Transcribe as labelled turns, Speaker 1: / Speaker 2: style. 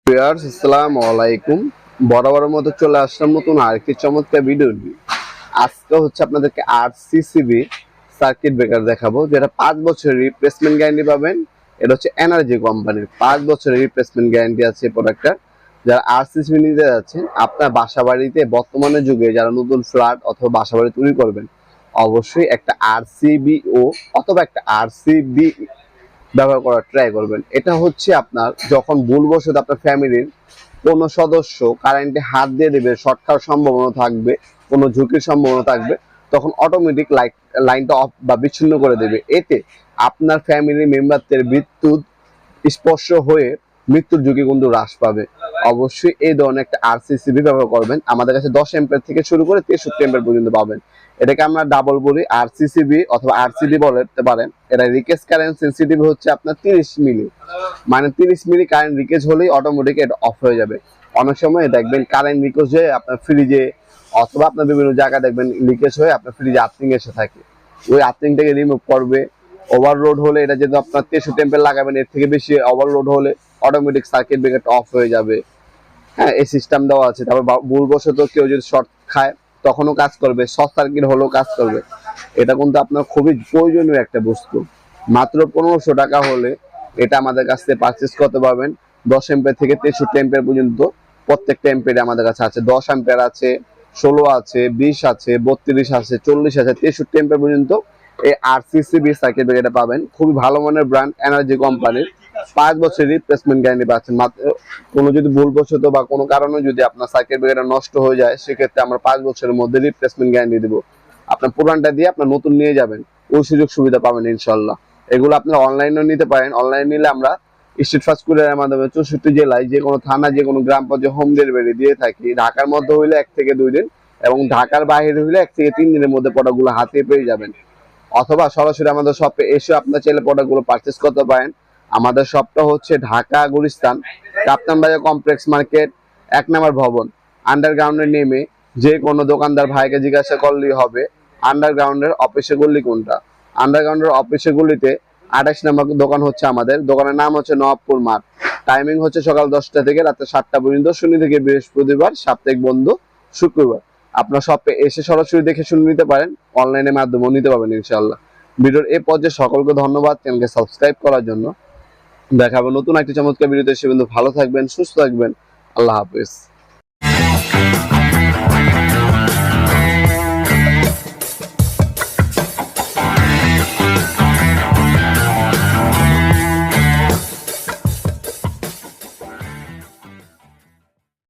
Speaker 1: Viewers আসসালামু আলাইকুম। বরাবরের মতো চলে আসলাম নতুন আরেকটি চমৎকার ভিডিও নিয়ে। আজকে হচ্ছে আপনাদেরকে আরসিসিবি সার্কিট ব্রেকার দেখাবো, যেটা 5 বছরের রিপ্লেসমেন্ট গ্যারান্টি পাবেন। এটা হচ্ছে এনার্জি কোম্পানির 5 বছরের রিপ্লেসমেন্ট গ্যারান্টি আছে এই প্রোডাক্টটার। যারা আরসিসিবি নিতে যাচ্ছেন, আপনার বাসা বাড়িতে বর্তমানের যুগে যারা নতুন ফ্ল্যাট অথবা বাসা বাড়ি তৈরি করবেন, অবশ্যই একটা আরসিবিও অথবা একটা আরসিবি ব্যবহার করার ট্রাই করবেন। এটা হচ্ছে আপনার যখন ভুলবশত আপনার ফ্যামিলির কোনো সদস্য কারেন্টে হাত দিয়ে দেবে, শর্ট খাওয়ার সম্ভাবনা থাকবে, কোনো ঝুঁকির সম্ভাবনা থাকবে, তখন অটোমেটিক লাইনটা অফ বা বিচ্ছিন্ন করে দেবে। এতে আপনার ফ্যামিলি মেম্বারদের বিদ্যুৎ স্পর্শ হয়ে মৃত্যুর ঝুঁকি কিন্তু হ্রাস পাবে। অবশ্যই এই ধরনের একটা আরসিসিবি ব্যবহার করবেন। আমাদের কাছে 10 এম্পিয়ার থেকে শুরু করে 63 এম্পিয়ার পর্যন্ত পাবেন। এটাকে আমরা ডাবল বলি, আরসিসিবি অথবা আরসিডি বলতে পারেন। এটা রিকেজ কারেন্ট সেন্সিটিভ হচ্ছে আপনার 30 মিলি, মানে 30 মিলি কারেন্ট রিকেজ হলেই অটোমেটিক এটা অফ হয়ে যাবে। অনেক সময় দেখবেন কারেন্ট রিকেজ হয়ে আপনার ফ্রিজে অথবা আপনার বিভিন্ন জায়গায় দেখবেন লিকেজ হয়ে আপনার ফ্রিজে আর্থিং এসে থাকে। ওই আর্থিংটাকে রিমুভ করবে। ওভারলোড হলে এটা যেহেতু আপনার 63 এম্পিয়ার লাগাবেন, এর থেকে বেশি ওভারলোড হলে অটোমেটিক সার্কিট ব্রেকারটা অফ হয়ে যাবে। হ্যাঁ, এই সিস্টেম দেওয়া আছে। তারপর ভুলবশত কেউ যদি শর্ট খায় তখনও কাজ করবে, শর্ট সার্কিট হলেও কাজ করবে। এটা কিন্তু আপনার খুবই প্রয়োজনীয় একটা বস্তু। মাত্র 1500 টাকা হলে এটা আমাদের কাছ থেকে পারচেস করতে পারবেন। 10 এম্পিয়ার থেকে 63 এম্পিয়ার পর্যন্ত প্রত্যেকটা এম্পিয়ার আমাদের কাছে আছে। 10 এম্পিয়ার আছে, 16 আছে, 20 আছে, 32 আছে, 40 আছে, 63 এম্পিয়ার পর্যন্ত এই আরসিসিবি সার্কিট ব্রেকারটা পাবেন। খুবই ভালো মানের ব্র্যান্ড, এনার্জি কোম্পানির। 5 বছরের রিপ্লেসমেন্ট গ্যারান্টি পাচ্ছেন। মাত্র কোনো যদি ভুলবশত বা কোনো কারণে যদি আপনার সার্কিট ব্রেকারটা নষ্ট হয়ে যায়, সেক্ষেত্রে আমরা 5 বছরের মধ্যে রিপ্লেসমেন্ট গ্যারান্টি দেবো। আপনার পুরানটা দিয়ে আপনার নতুন নিয়ে যাবেন, ওই সুযোগ সুবিধা পাবেন ইনশাল্লাহ। এগুলো আপনারা অনলাইনেও নিতে পারেন। অনলাইন নিলে আমরা স্ট্রিট ফাস্ট কুরিয়ারের মাধ্যমে 64 জেলায় যে কোনো থানা, যে কোনো গ্রাম পর্যায়ে হোম ডেলিভারি দিয়ে থাকি। ঢাকার মধ্যে হইলে 1 থেকে 2 দিন, এবং ঢাকার বাইরে হইলে 1 থেকে 3 দিনের মধ্যে প্রোডাক্টগুলো হাতে পেয়ে যাবেন। অথবা সরাসরি আমাদের শপে এসে আপনার চাইলে প্রোডাক্টগুলো পারচেস করতে পারেন। আমাদের শপটা হচ্ছে ঢাকা গুলিস্তান কাপ্তান বাজার কমপ্লেক্স মার্কেট 1 নম্বর ভবন। আন্ডারগ্রাউন্ডে নেমে যে কোনো দোকানদার ভাইকে জিজ্ঞাসা করলেই হবে আন্ডারগ্রাউন্ডের অফিসে গলি কোনটা। আন্ডারগ্রাউন্ডের অফিসে গলিতে 28 নম্বর দোকান হচ্ছে আমাদের। দোকানের নাম হচ্ছে নবাবপুর মাঠ। টাইমিং হচ্ছে সকাল 10টা থেকে রাত 7টা পর্যন্ত, শনি থেকে বৃহস্পতিবার, সাপ্তাহিক বন্ধ শুক্রবার। আপনার শপে এসে সরাসরি দেখে শুনে নিতে পারেন, অনলাইনের মাধ্যমেও নিতে পারবেন ইনশাআল্লাহ। ভিডিওর এই পর্যায়ে সকলকে ধন্যবাদ চ্যানেলকে সাবস্ক্রাইব করার জন্য। দেখাবো নতুন একটি চমৎকার ভিডিওতে। সে কিন্তু ভালো থাকবেন, সুস্থ থাকবেন। আল্লাহ হাফেজ।